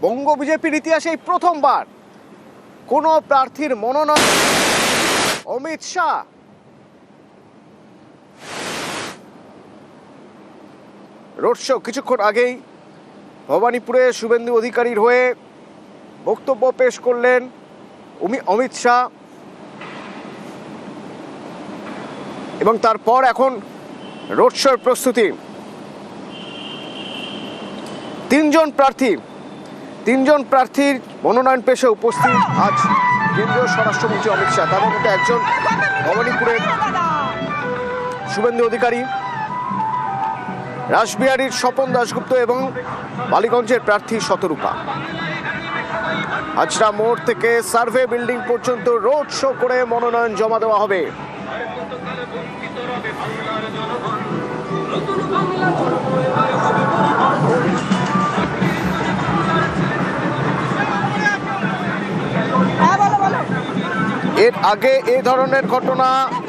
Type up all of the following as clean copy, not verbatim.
বঙ্গ বিজেপির ইতিহাসে এই প্রথমবার কোন প্রার্থীর মনোনয়ন অমিত শাহ। রোড শো কিছুক্ষণ আগেই ভবানীপুরে শুভেন্দু অধিকারীর হয়ে বক্তব্য পেশ করলেন অমিত শাহ এবং তারপর এখন রোড শোর প্রস্তুতি। তিনজন প্রার্থীর মনোনয়ন পেশে উপস্থিত আজ কেন্দ্রীয় স্বরাষ্ট্রমন্ত্রী অমিত শাহ। তাদের মধ্যে একজন ভবানীপুরের শুভেন্দু অধিকারী, রাসবিহারীর স্বপন দাশগুপ্ত এবং বালিগঞ্জের প্রার্থী শতরূপা। হাজরা মোড় থেকে সার্ভে বিল্ডিং পর্যন্ত রোড শো করে মনোনয়ন জমা দেওয়া হবে। এর আগে এই ধরনের ঘটনা,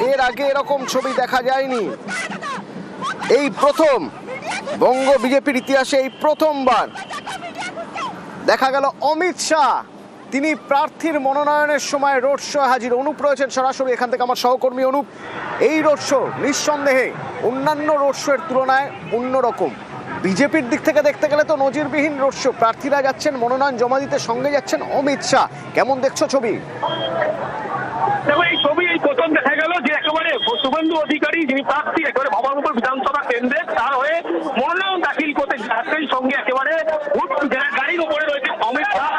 এর আগে এরকম ছবি দেখা যায়নি। এই প্রথম বঙ্গ বিজেপির ইতিহাসে এই প্রথমবার দেখা গেল অমিত শাহ তিনি প্রার্থীর মনোনয়নের সময় রোড শো হাজির। অনুপ রয়েছেন সরাসরি এখান থেকে, আমার সহকর্মী অনুপ। এই রোড শো নিঃসন্দেহে অন্যান্য রোড শো এর তুলনায় অন্যরকম। বিজেপির দিক থেকে দেখতে গেলে তো নজিরবিহীন রোড শো। প্রার্থীরা যাচ্ছেন মনোনয়ন জমা দিতে, সঙ্গে যাচ্ছেন অমিত শাহ। কেমন দেখছো ছবি? এই ছবি এই প্রথম দেখা গেল যে একেবারে শুভেন্দু অধিকারী যিনি প্রার্থী একেবারে ভবানীপুর বিধানসভা কেন্দ্রে, তার হয়ে মনোনয়ন দাখিল করতে যাচ্ছেন। সঙ্গে একেবারে গাড়ির উপরে রয়েছে অমিত শাহ,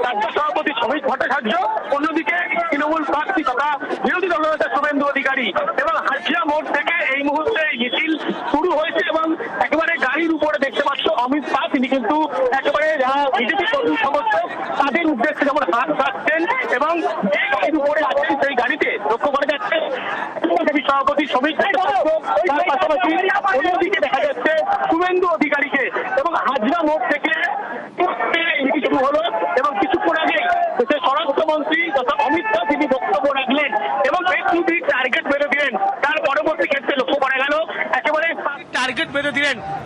রাজ্য সভাপতি শ্রমিক ভট্টাচার্য, অন্যদিকে তৃণমূল প্রার্থী তথা বিরোধী দলনেতা শুভেন্দু অধিকারী। এবং হাজিরা মোড় থেকে এই মুহূর্তে মিছিল শুরু হয়েছে এবং একেবারে গাড়ির উপরে দেখতে পাচ্ছ অমিত শাহ। তিনি কিন্তু একেবারে যারা বিজেপি কর্মী সমর্থক তাদের উদ্দেশ্যে যেমন হাত রাখছেন এবং যে গাড়ির উপরে আছেন সেই গাড়িতে লক্ষ্য করা যাচ্ছে সভাপতি শ্রমিক ভট্টাচার্য, তার পাশাপাশি অন্যদিকে দেখা যাচ্ছে শুভেন্দু অধিকারীকে। এবং হাজরা মোড় থেকে শুরু হলো এবং কিছুক্ষণ আগে স্বরাষ্ট্রমন্ত্রী তথা অমিত শাহ তিনি বক্তব্য রাখলেন এবং টার্গেট বেঁধে দিলেন।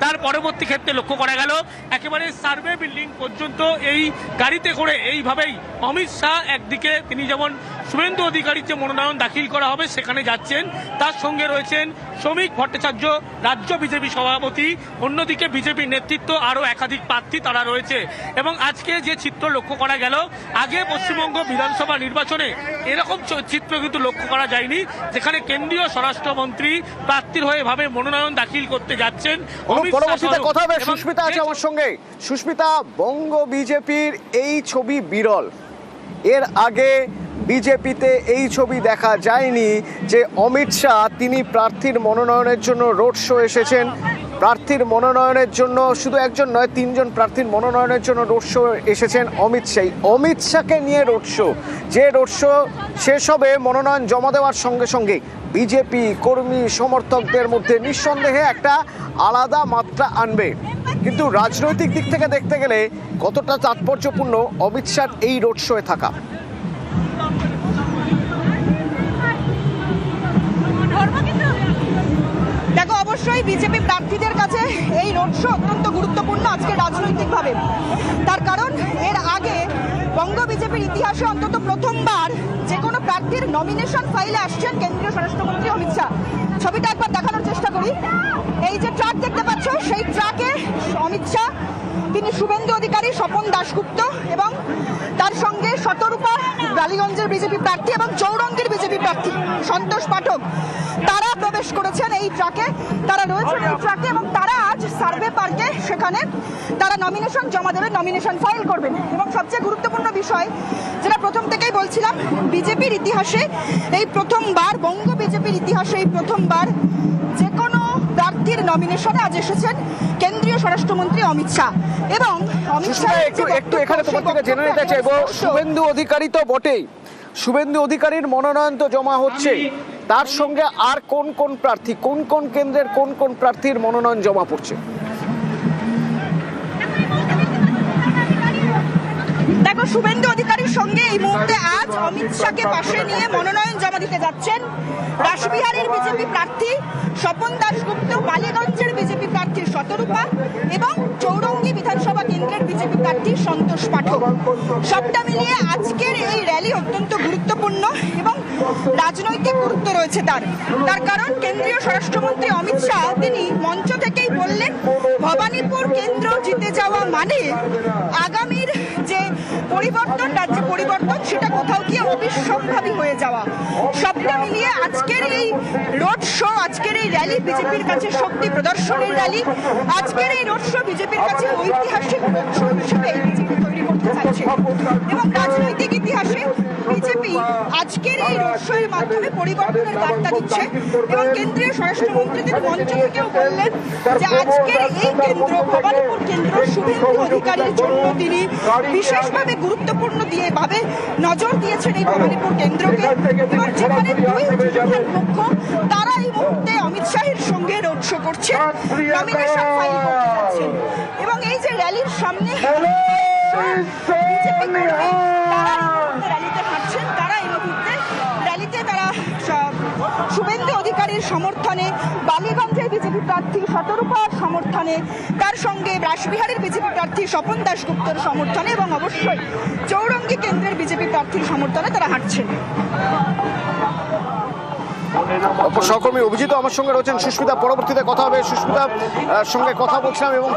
তার পরবর্তী ক্ষেত্রে লক্ষ্য করা গেল একেবারে সার্ভে বিল্ডিং পর্যন্ত এই গাড়িতে করে এইভাবেই অমিত শাহ একদিকে তিনি যেমন শুভেন্দু অধিকারীর যে মনোনয়ন দাখিল করা হবে সেখানে যাচ্ছেন, তার সঙ্গে রয়েছেন শ্রমিক ভট্টাচার্য রাজ্য বিজেপি সভাপতি, অন্যদিকে বিজেপির নেতৃত্ব আরো একাধিক প্রার্থী তারা রয়েছে। এবং আজকে যে চিত্র লক্ষ্য করা গেল, আগে পশ্চিমবঙ্গ বিধানসভা নির্বাচনে এরকম চিত্র কিন্তু লক্ষ্য করা যায়নি, যেখানে কেন্দ্রীয় স্বরাষ্ট্রমন্ত্রী প্রার্থীর হয়ে ভাবে মনোনয়ন দাখিল করতে যাচ্ছেন। পরবর্তীতে কথা হবে, সুস্মিতা আছে আমার সঙ্গে। সুস্মিতা, বঙ্গ বিজেপির এই ছবি বিরল। এর আগে বিজেপিতে এই ছবি দেখা যায়নি যে অমিত শাহ তিনি প্রার্থীর মনোনয়নের জন্য রোড শো এসেছেন। প্রার্থীর মনোনয়নের জন্য শুধু একজন নয়, তিনজন প্রার্থীর মনোনয়নের জন্য রোড শো এসেছেন অমিত শাহ। অমিত শাহকে নিয়ে রোড শো, যে রোড শো শেষ হবে মনোনয়ন জমা দেওয়ার সঙ্গে সঙ্গে বিজেপি কর্মী সমর্থকদের মধ্যে নিঃসন্দেহে একটা আলাদা মাত্রা আনবে। কিন্তু রাজনৈতিক দিক থেকে দেখতে গেলে কতটা তাৎপর্যপূর্ণ অমিত শাহর এই রোড শোয়ে থাকা? দেখো, অবশ্যই বিজেপি প্রার্থীদের কাছে এই রোড শো অত্যন্ত গুরুত্বপূর্ণ আজকে রাজনৈতিকভাবে। তার কারণ এর আগে বঙ্গ বিজেপির ইতিহাসে অন্তত প্রথমবার যে কোনো প্রার্থীর নমিনেশন ফাইলে আসছেন কেন্দ্রীয় স্বরাষ্ট্রমন্ত্রী অমিত শাহ। ছবিটা একবার দেখানোর চেষ্টা করি। এই যে ট্রাক দেখতে পাচ্ছ, সেই ট্রাকে অমিত শাহ, তিনি শুভেন্দু অধিকারী, স্বপন দাশগুপ্ত এবং তার সঙ্গে শতরূপা বালিগঞ্জের বিজেপি প্রার্থী এবং চৌরঙ্গীর বিজেপি প্রার্থী সন্তোষ পাঠক, তারা প্রবেশ করেছেন এই ট্রাকে। তারা রয়েছেন এই ট্রাকে এবং তারা আজ সার্ভে পার্কে সেখানে তারা নমিনেশন জমা দেবেন, নমিনেশন ফাইল করবেন। এবং সবচেয়ে গুরুত্বপূর্ণ বিষয় যেটা প্রথম থেকেই বলছিলাম, বিজেপির ইতিহাসে এই প্রথমবার, বঙ্গ বিজেপির ইতিহাসে এই প্রথমবার যে কোনো প্রার্থীর নমিনেশনে আজ এসেছেন কেন্দ্রীয় স্বরাষ্ট্রমন্ত্রী অমিত শাহ। এবং অমিত শাহ একটু এখানে তোমার থেকে জেনে নিতে চাইবো, শুভেন্দু অধিকারী তো বটেই, শুভেন্দু অধিকারীর মনোনয়ন তো জমা হচ্ছে, তার সঙ্গে আর কোন কোন প্রার্থী, কোন কোন কেন্দ্রের কোন কোন প্রার্থীর মনোনয়ন জমা পড়ছে? দেখো, শুভেন্দু অধিকারীর সঙ্গে এই মুহূর্তে আজ অমিত শাহকে পাশে নিয়ে মনোনয়ন জমা দিতে যাচ্ছেন রাসবিহারীর বিজেপি প্রার্থী স্বপন দাশগুপ্ত, বালিগঞ্জের বিজেপি প্রার্থী শতরূপা এবং চৌরঙ্গী বিধানসভা কেন্দ্রের বিজেপি প্রার্থী সন্তোষ পাঠক। সবটা মিলিয়ে আজকের এই র্যালি অত্যন্ত গুরুত্বপূর্ণ এবং রাজনৈতিক গুরুত্ব রয়েছে তার কারণ কেন্দ্রীয় স্বরাষ্ট্রমন্ত্রী অমিত শাহ তিনি মঞ্চ থেকেই বললেন ভবানীপুর কেন্দ্র জিতে যাওয়া মানে আগামীর যে পরিবর্তন, রাজ্যে পরিবর্তন, সেটা কোথাও গিয়ে অবিসম্ভাবী হয়ে যাওয়া। সবটা মিলিয়ে আজকের এই রোড শো, আজকের এই র্যালি বিজেপির কাছে শক্তি প্রদর্শনের র্যালি। আজকের এই রোড শো বিজেপির কাছে ঐতিহাসিক রোড শো হিসেবে বিজেপি তৈরি করতে চাইছে এবং রাজনৈতিক ইতিহাসে বিজেপি আজকের এই রোড শো এর মাধ্যমে পরিবর্তনের বার্তা দিচ্ছে এবং কেন্দ্রীয় স্বরাষ্ট্রমন্ত্রী তিনি মঞ্চ থেকেও বললেন যে আজকের এই কেন্দ্র, ভবানীপুর কেন্দ্র, শুভেন্দু অধিকারীর জন্য তিনি বিশেষভাবে গুরুত্বপূর্ণ দিয়ে ভাবে নজর দিয়েছেন এই ভবানীপুর কেন্দ্রকে এবং যেখানে দুই যুযুধান পক্ষ তারা এই মুহূর্তে অমিত শাহের সঙ্গে রোড শো করছে, নমিনেশন ফাইল করতে যাচ্ছেন এবং এই যে র্যালির সামনে বিজেপি কর্মী তারা র্যালিতে হাঁটছেন, তারা এই মুহূর্তে র্যালিতে তারা শুভেন্দু অধিকারীর সমর্থনে, বালিগঞ্জের বিজেপি প্রার্থী শতরূপার সমর্থনে, তার সঙ্গে রাসবিহারীর বিজেপি প্রার্থী স্বপন দাশগুপ্তর সমর্থনে এবং অবশ্যই চৌরঙ্গী কেন্দ্রের বিজেপি প্রার্থীর সমর্থনে তারা হাঁটছেন। সহকর্মী অভিজিৎ আমার সঙ্গে রয়েছেন, সুস্মিতা পরবর্তীতে কথা হবে। সুস্মিতার সঙ্গে কথা বলছিলাম এবং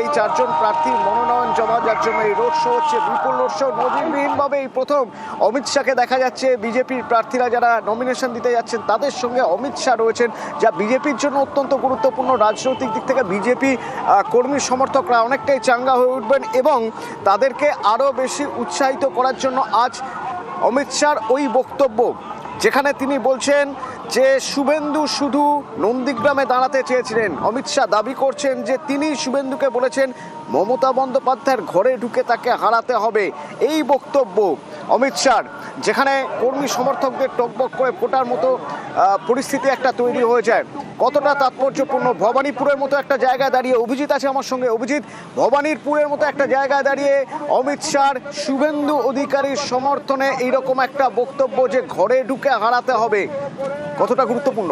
এই চারজন প্রার্থী মনোনয়ন জমা দেওয়ার জন্য এই রোড শো হচ্ছে, বিপুল রোড শো। নজিরবিহীনভাবে এই প্রথম অমিত শাহকে দেখা যাচ্ছে। বিজেপির প্রার্থীরা যারা নমিনেশন দিতে যাচ্ছেন তাদের সঙ্গে অমিত শাহ রয়েছেন, যা বিজেপির জন্য অত্যন্ত গুরুত্বপূর্ণ। রাজনৈতিক দিক থেকে বিজেপি কর্মী সমর্থকরা অনেকটাই চাঙ্গা হয়ে উঠবেন এবং তাদেরকে আরও বেশি উৎসাহিত করার জন্য আজ অমিত শাহর ওই বক্তব্য, যেখানে তিনি বলছেন যে শুভেন্দু শুধু নন্দীগ্রামে দাঁড়াতে চেয়েছিলেন। অমিত শাহ দাবি করছেন যে তিনি শুভেন্দুকে বলেছেন মমতা বন্দ্যোপাধ্যায়ের ঘরে ঢুকে তাকে হারাতে হবে। এই বক্তব্য অমিত শাহর, যেখানে কর্মী সমর্থকদের টকবক করে ফোটার মতো পরিস্থিতি একটা তৈরি হয়ে যায়। কতটা তাৎপর্যপূর্ণ ভবানীপুরের মতো একটা জায়গায় দাঁড়িয়ে, অভিজিৎ আছে আমার সঙ্গে। অভিজিৎ, ভবানীপুরের মতো একটা জায়গায় দাঁড়িয়ে অমিত শাহর শুভেন্দু অধিকারীর সমর্থনে এইরকম একটা বক্তব্য যে ঘরে ঢুকে হারাতে হবে, কতটা গুরুত্বপূর্ণ?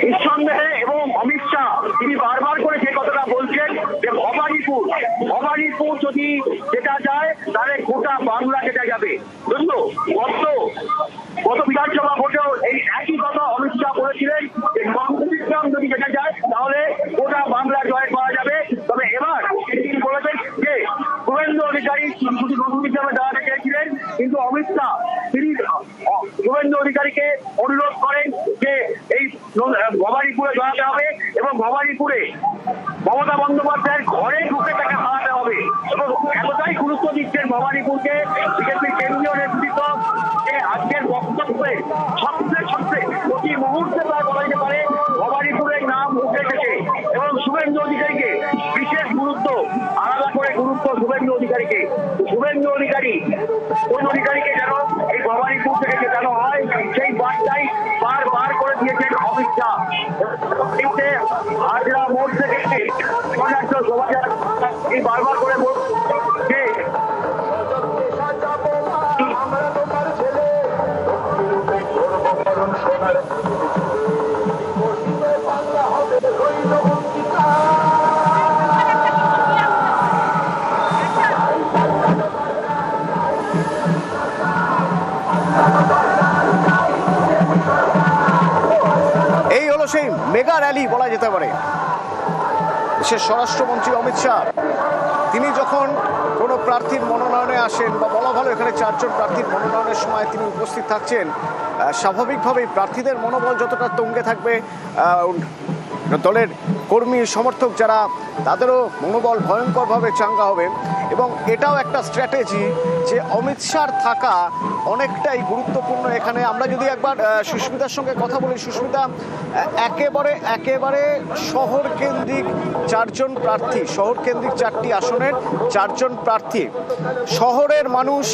নিঃসন্দেহে, এবং অমিত শাহ তিনি বারবার করে যে কথাটা বলছেন যে ভবানীপুর যদি যেটা যায় তাহলে গোটা বাংলা যেটা যাবে। বুঝলো, গত বিধানসভা ভোটেও এই একই কথা অমিত শাহ বলেছিলেন যে নন্দীগ্রাম যদি যেটা যায় তাহলে গোটা বাংলা জয় করা যাবে। তবে এবার তিনি বলেছেন যে শুভেন্দু অধিকারী শুধু নন্দীগ্রামে দাঁড়াতে চেয়েছিলেন, কিন্তু অমিত শাহ তিনি শুভেন্দু অধিকারীকে অনুরোধ করেন যে এই ভবানীপুরে দাঁড়াতে হবে এবং ভবানীপুরে মমতা বন্দ্যোপাধ্যায়ের ঘরে ঢুকে তাকে হারাতে হবে। এবং এতটাই গুরুত্ব দিচ্ছেন ভবানীপুরকে বিজেপির কেন্দ্রীয় নেতৃত্ব যে আজকের বক্তব্যে সবচেয়ে প্রতি মুহূর্তে তার বলা যেতে পারে ভবানীপুরের নাম উঠে এসেছে এবং শুভেন্দু অধিকারীকে বিশেষ গুরুত্ব, আলাদা করে গুরুত্ব শুভেন্দু অধিকারীকে। শুভেন্দু অধিকারীকে যেন এই ভবানীপুর থেকে জেতানো হয় সেই বার্তাই বারবার করে দিয়েছেন অমিত শাহ। হাজরা মোড় থেকে শোভাযাত্রা এই বারবার করে বলছে এই হলো সেই মেগা র্যালি বলা যেতে পারে। দেশের স্বরাষ্ট্রমন্ত্রী অমিত শাহ তিনি যখন কোনো প্রার্থীর মনোনয়নে আসেন, বা বলা ভালো এখানে চারজন প্রার্থীর মনোনয়নের সময় তিনি উপস্থিত থাকছেন, স্বাভাবিকভাবেই প্রার্থীদের মনোবল যতটা তুঙ্গে থাকবে, দলের কর্মী সমর্থক যারা তাদেরও মনোবল ভয়ঙ্করভাবে চাঙ্গা হবে। এবং এটাও একটা স্ট্র্যাটেজি যে অমিত শাহর থাকা অনেকটাই গুরুত্বপূর্ণ এখানে। আমরা যদি একবার সুস্মিতার সঙ্গে কথা বলি, সুস্মিতা, একেবারে শহর কেন্দ্রিক চারজন প্রার্থী, শহর কেন্দ্রিক 4টি আসনের 4জন প্রার্থী, শহরের মানুষ,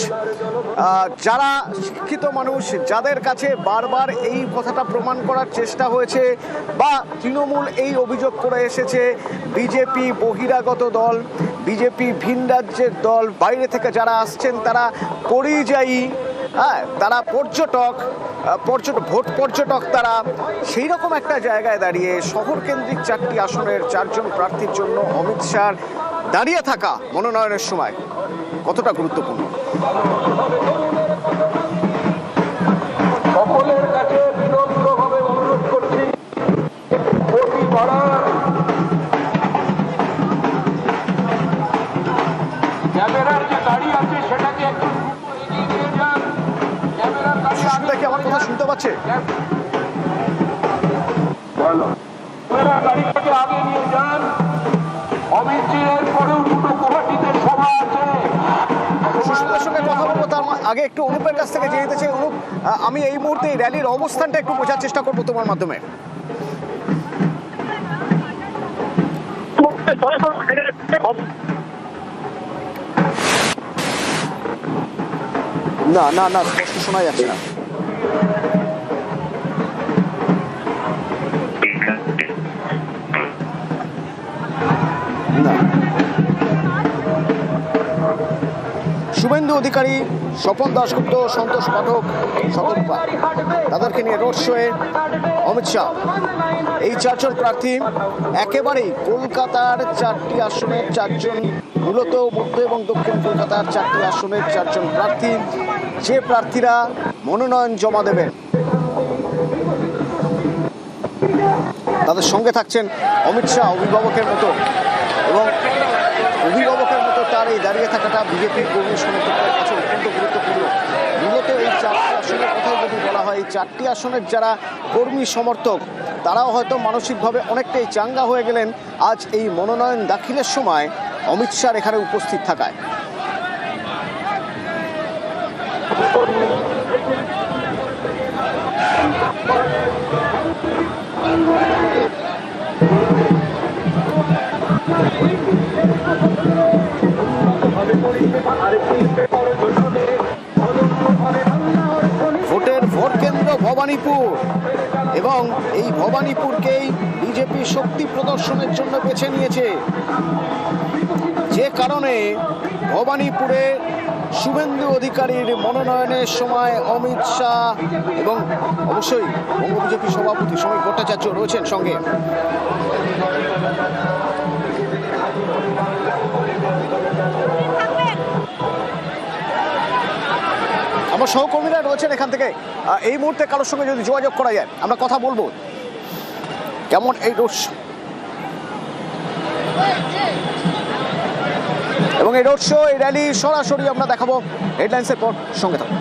যারা শিক্ষিত মানুষ, যাদের কাছে বারবার এই কথাটা প্রমাণ করার চেষ্টা হয়েছে বা তৃণমূল এই অভিযোগ করে এসেছে বিজেপি বিজেপি বহিরাগত দল, বিজেপি ভিন রাজ্যের দল, বাইরে থেকে যারা আসছেন তারা পরিযায়ী, হ্যাঁ, তারা পর্যটক, ভোট পর্যটক তারা। সেই রকম একটা জায়গায় দাঁড়িয়ে শহর কেন্দ্রিক 4টি আসনের 4 জন প্রার্থীর জন্য অমিত শাহর দাঁড়িয়ে থাকা মনোনয়নের সময় কতটা গুরুত্বপূর্ণ। সকলের কাছে বিনম্রভাবে অনুরোধ করছি, ভোটই করার ক্যামেরার যে গাড়ি আছে সেটাকে একটু এগিয়ে নিয়ে যান। ক্যামেরার গাড়ি সুস্মিতা কি আমার কথা শুনতে পাচ্ছে? ক্যামেরার গাড়িটাকে আগে নিয়ে যান। অমিত জির পরেও দুটো গুয়াহাটিতে সভা আছে। সুস্মিতার সঙ্গে কথা বলবো, তার আগে একটু অনুপের কাছ থেকে জেনে নিতে চাই। অনুপ, আমি এই মুহূর্তে এই র্যালির অবস্থানটা একটু বোঝার চেষ্টা করবো তোমার মাধ্যমে। না না না, স্পষ্ট শোনা যাচ্ছে না। না। শুভেন্দু অধিকারী, স্বপন দাশগুপ্ত, সন্তোষ পাঠক, শতরূপা, তাদেরকে নিয়ে রোড শোয়ে অমিত শাহ। এই 4 জন প্রার্থী একেবারেই কলকাতার 4টি আসনের 4 জন, মূলত মধ্য এবং দক্ষিণ কলকাতার 4টি আসনের 4 জন প্রার্থী, যে প্রার্থীরা মনোনয়ন জমা দেবেন তাদের সঙ্গে থাকছেন অমিত শাহ অভিভাবকের মতো, এবং অভিভাবকের মতো তার এই দাঁড়িয়ে থাকাটা বিজেপির কর্মী সমর্থকদের কাছে অত্যন্ত গুরুত্বপূর্ণ। মূলত এই 4টি আসনের কথাই যদি বলা হয়, এই 4টি আসনের যারা কর্মী সমর্থক তারাও হয়তো মানসিকভাবে অনেকটাই চাঙ্গা হয়ে গেলেন আজ এই মনোনয়ন দাখিলের সময় অমিত শাহর এখানে উপস্থিত থাকায়। ভোটের ভোট কেন্দ্র ভবানীপুর, এবং এই ভবানীপুরকেই বিজেপি শক্তি প্রদর্শনের জন্য বেছে নিয়েছে, যে কারণে ভবানীপুরে শুভেন্দু অধিকারীর মনোনয়নের সময় অমিত শাহ এবং অবশ্যই বঙ্গ বিজেপি সভাপতি সমীর ভট্টাচার্য রয়েছেন সঙ্গে। আমার সহকর্মীরা রয়েছেন এখান থেকে। এই মুহূর্তে কারোর সঙ্গে যদি যোগাযোগ করা যায় আমরা কথা বলবো কেমন এই রোড শো, এবং এই রোড শো, এই র্যালি সরাসরি আমরা দেখাবো হেডলাইন্সের পর। সঙ্গে থাকুন।